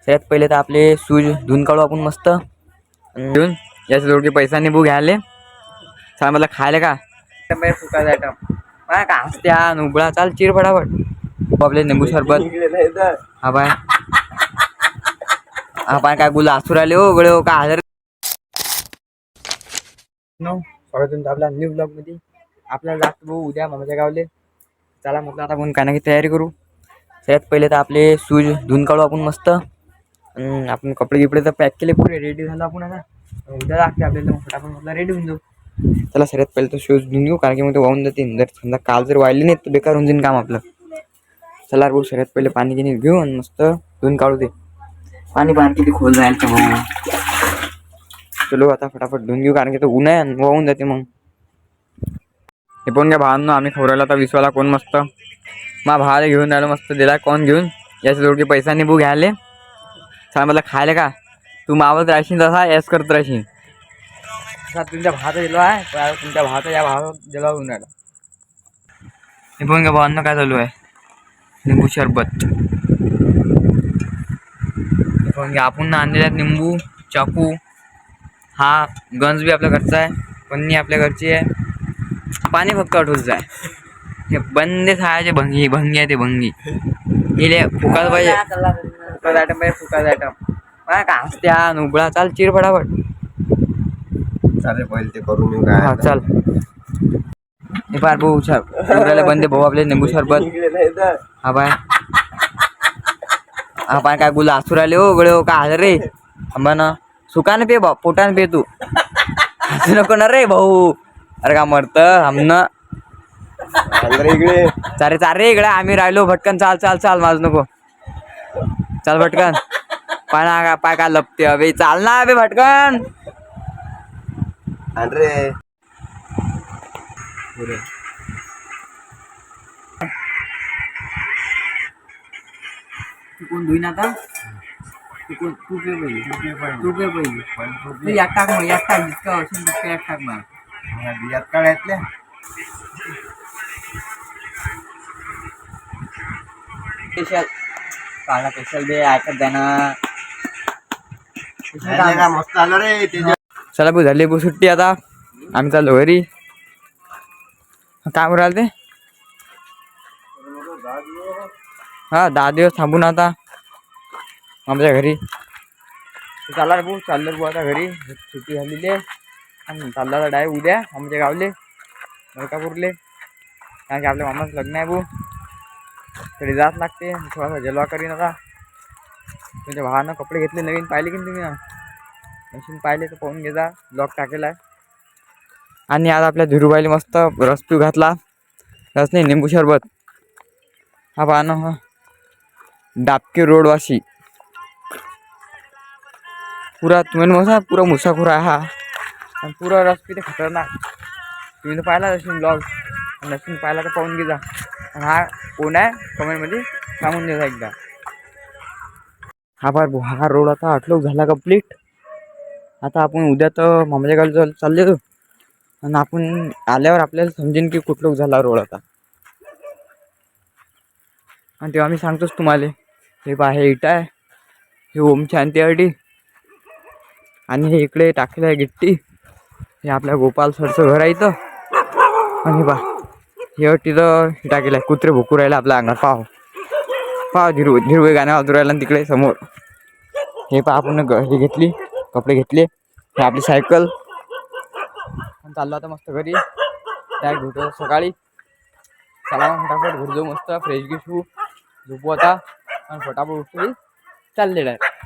सगळ्यात पहिले तर आपले शूज धुवून काढू आपण मस्त घेऊन याच्या जोडके पैसा निभू घ्यायले चाल मला खायला का फुकायचा आयटम का हसत्या उबळा चाल चिर फटाफट आपले निंबू सरबत हा बाय हा पाय काय गुला आसुर आले हो गळे हो का हजर स्वागत आपल्या न्यू ब्लॉग मध्ये आपल्याला जास्त भाऊ उद्या मामाच्या गावले चला म्हटलं आता आपण काय ना काही तयारी करू सगळ्यात पहिले तर आपले शूज धुवून काढू आपण मस्त आपण कपडे गिपडे तर पॅक केले पुरे रेडी झालो आपण आता उद्या लागते आपल्याला फटाफट म्हटलं रेडी होऊन जाऊ चला सगळ्यात पहिले तर शूज धुवून घेऊ कारण की मग ते वाहून जातील जर समजा काल जर वाढले नाही तर बेकार होऊन जाईल काम आपलं चला भाऊ सगळ्यात पहिले पाणी गिनी घेऊ आणि मस्त धुवून काढू दे पाणी किती खोल जाईल तर भाऊ चलो आता फटाफट धुवून घेऊ कारण की तो ऊन आहे वाहून जाते मग हे पण घ्या भावांनो आम्ही खवरायला तर विसवाला कोण मस्त मा भावाला घेऊन राहिलो मस्त दिला कोण घेऊन याच्या जोडके पैसा निभू घ्यायले सांग मला खायला का तू मावत राहशील तसा यास करत राहशील तुमच्या भावाचा दिलो आहे तुमच्या भावाचा या भावा दिला होऊन राहिला हे पण घ्या भावांनो काय चालू आहे निंबू सरबत हे पण घ्या आपण आणलेला निंबू चाकू हा गंज बी आपल्या घरचा आहे पन्नी आपल्या घरची आहे पाणी फक्त आठवूच आहे हे बंदे खायचे भंगी भंगी आहे ते भंगी इले फुकायला पाहिजे फुकायचा आयटम पाहिजे फुकायचा आयटम का हसत्या उबळा चाल चिर फटाफट चालेल पहिले ते करून येऊ काय हा चल हे पार भाऊ उबरायला बंदे भाऊ आपले निंबू सरबत हा बाय हा पाय काय गुला आसुर आले हो गळे हो का हजर रे आंबा ना सुकाने पे भाऊ पोटाने पे तू हसू नको ना रे भाऊ अरे का मरत आमनं इकडे चारे चारे इकडे आम्ही राहिलो भटकन चाल चाल चाल माझ नको चाल भटकन पाय पाय का लपते अबे चाल ना अबे भटकन अरे तू कोण धुईन आता तू पे पहिले यात टाक मग यात टाक जितका असेल तितका यात टाक मग यात काढायतल्या स्पेशल काळा स्पेशल दे ऐकत जाना मस्त आलं रे चला भाऊ झाली भाऊ सुट्टी आता आम्ही चाललो घरी काय बोलाल ते हा 10 दिवस थांबून आता आमच्या घरी चालला रे भाऊ चाललो भाऊ आता घरी सुट्टी झालेली आहे आणि चालला तर डायरेक्ट उद्या आमच्या गावले मलकापूरले कारण की आपल्या मामाचं लग्न आहे भाऊ तरी जात लागते थोडासा जलवा करीन आता तुमच्या भावानं कपडे घेतले नवीन पाहिले की तुम्ही मशीन पाहिले तर पाहून घे जा ब्लॉग टाकेला आहे आणि आज आपल्या धीरूबाईला मस्त रस पिऊ घातला रस नाही निंबू सरबत हा पहा ना हा डाबके रोडवाशी पुरा तुम्ही मसा पुरा मुसाखोर आहे हा आणि पुरा रस पिते खतरनाक तुम्ही तर पाहिला नशीन ब्लॉग नशीन पाहिला तर पाहून घे जा आणि हा कोण आहे कमेंटमध्ये सांगून द्या एकदा हा बार हा रोड आता आटलोक झाला कंप्लीट आता आपण उद्या तर मामाच्या गावाला चालले आणि आपण आल्यावर आपल्याला समजेन की कुठलोक झाला रोड आता आणि तेव्हा मी सांगतोच तुम्हाला हे पहा हे इटा आहे हे ओम शांती अडी आणि हे इकडे टाकलेलं आहे गिट्टी हे आपल्या गोपाल सरचं घर आहे इथं आणि बा हे तिथं हे टाकेलं आहे कुत्रे भुकू राहिले आपल्या अंगात पाव धीरू गाणं वाजू राहिलं आणि तिकडे समोर हे पहा आपण हे घेतली कपडे घेतले हे आपली सायकल आणि चाललो आता मस्त घरी डायरेक्ट भेटू सकाळी चला मग फटाफट घरी जाऊ मस्त फ्रेश गिश होऊ झोपू आता आणि फटाफट उठली चालले डायरेक्ट